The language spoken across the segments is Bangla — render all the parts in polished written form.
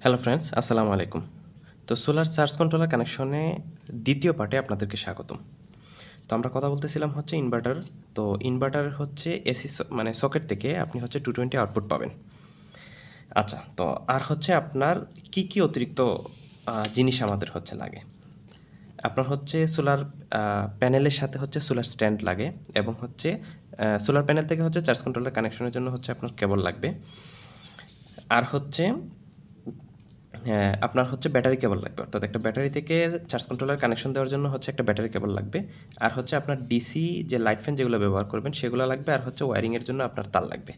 হ্যালো ফ্রেন্ডস, আসসালামু আলাইকুম। তো সোলার চার্জ কন্ট্রোলার কানেকশনে দ্বিতীয় পার্টে আপনাদেরকে স্বাগতম। তো আমরা কথা বলতেছিলাম হচ্ছে ইনভার্টার। তো ইনভার্টার হচ্ছে এসি মানে সকেট থেকে আপনি হচ্ছে 220 আউটপুট পাবেন। আচ্ছা, তো আর হচ্ছে আপনার কি অতিরিক্ত জিনিস আমাদের হচ্ছে লাগে? আপনার হচ্ছে সোলার প্যানেলের সাথে হচ্ছে সোলার স্ট্যান্ড লাগে এবং হচ্ছে সোলার প্যানেল থেকে হচ্ছে চার্জ কন্ট্রোলার কানেকশনের জন্য হচ্ছে আপনার কেবল লাগবে। আর হচ্ছে হ্যাঁ, আপনার হচ্ছে ব্যাটারি কেবল লাগবে। অর্থাৎ একটা ব্যাটারি থেকে চার্জ কন্ট্রোলার কানেকশন দেওয়ার জন্য হচ্ছে একটা ব্যাটারি কেবল লাগবে। আর হচ্ছে আপনার ডিসি যে লাইট ফ্যান যেগুলো ব্যবহার করবেন সেগুলো লাগবে। আর হচ্ছে ওয়্যারিং এর জন্য আপনার তার লাগবে।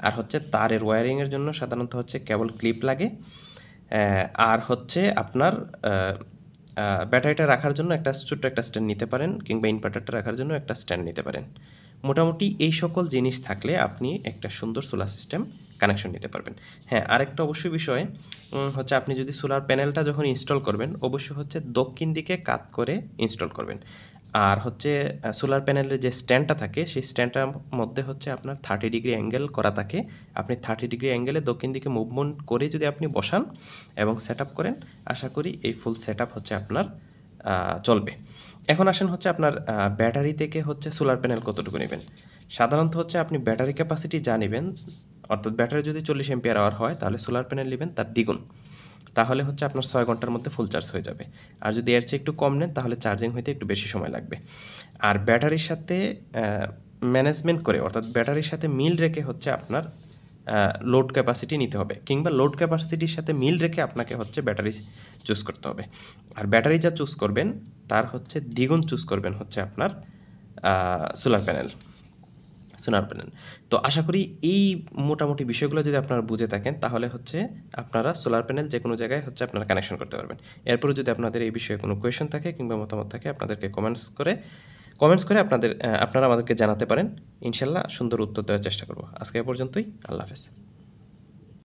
আর হচ্ছে তারের ওয়্যারিং এর জন্য সাধারণত হচ্ছে কেবল ক্লিপ লাগে। আর হচ্ছে আপনার আ আ ব্যাটারিটা রাখার জন্য একটা ছোট্ট একটা স্ট্যান্ড নিতে পারেন কিংবা ইনভার্টারটা রাখার জন্য একটা স্ট্যান্ড নিতে পারেন। মোটামুটি এই সকল জিনিস থাকলে আপনি একটা সুন্দর সোলার সিস্টেম কানেকশন নিতে পারবেন। হ্যাঁ, আরেকটা অবশ্যই বিষয় হচ্ছে আপনি যদি সোলার প্যানেলটা যখন ইনস্টল করবেন, অবশ্যই হচ্ছে দক্ষিণ দিকে কাত করে ইনস্টল করবেন। আর হচ্ছে সোলার প্যানেলের যে স্ট্যান্ডটা থাকে, সেই স্ট্যান্ডটার মধ্যে হচ্ছে আপনার 30 ডিগ্রি অ্যাঙ্গেল করা থাকে। আপনি 30 ডিগ্রি অ্যাঙ্গেলে দক্ষিণ দিকে মুভমেন্ট করে যদি আপনি বসান এবং সেটআপ করেন, আশা করি এই ফুল সেটআপ হচ্ছে আপনার চলবে। এখন আসেন হচ্ছে আপনার ব্যাটারি থেকে হচ্ছে সোলার প্যানেল কতটুকু নিবেন? সাধারণত হচ্ছে আপনি ব্যাটারি ক্যাপাসিটি যা নিবেন, অর্থাৎ ব্যাটারি যদি 40 অ্যাম্পিয়ার আওয়ার হয়, তাহলে সোলার প্যানেল নিবেন তার দ্বিগুণ। তাহলে হচ্ছে আপনার ৬ ঘন্টার মধ্যে ফুল চার্জ হয়ে যাবে। আর যদি এর চেয়ে একটু কম নেন, তাহলে চার্জিং হইতে একটু বেশি সময় লাগবে। আর ব্যাটারির সাথে ম্যানেজমেন্ট করে, অর্থাৎ ব্যাটারির সাথে মিল রেখে হচ্ছে আপনার আ লোড ক্যাপাসিটি নিতে হবে কিংবা লোড ক্যাপাসিটির সাথে মিল রেখে আপনাকে হচ্ছে ব্যাটারি চুজ করতে হবে। আর ব্যাটারি যা চুজ করবেন, তার হচ্ছে দ্বিগুণ চুজ করবেন হচ্ছে আপনার আ সোলার প্যানেল। Solar panel. তো আশা করি এই মোটামুটি বিষয়গুলো যদি আপনারা বুঝে থাকেন, তাহলে হচ্ছে আপনারা সোলার প্যানেল যেকোনো জায়গায় হচ্ছে আপনারা কানেকশন করতে পারবেন। এরপরেও যদি আপনাদের এই বিষয়ে কোনো কোয়েশ্চেন থাকে কিংবা মতামত থাকে, আপনাদেরকে কমেন্টস করে আপনারা আমাদেরকে জানাতে পারেন। ইনশাআল্লাহ সুন্দর উত্তর দেওয়ার চেষ্টা করব। আজকে এ পর্যন্তই। আল্লাহ হাফেজ।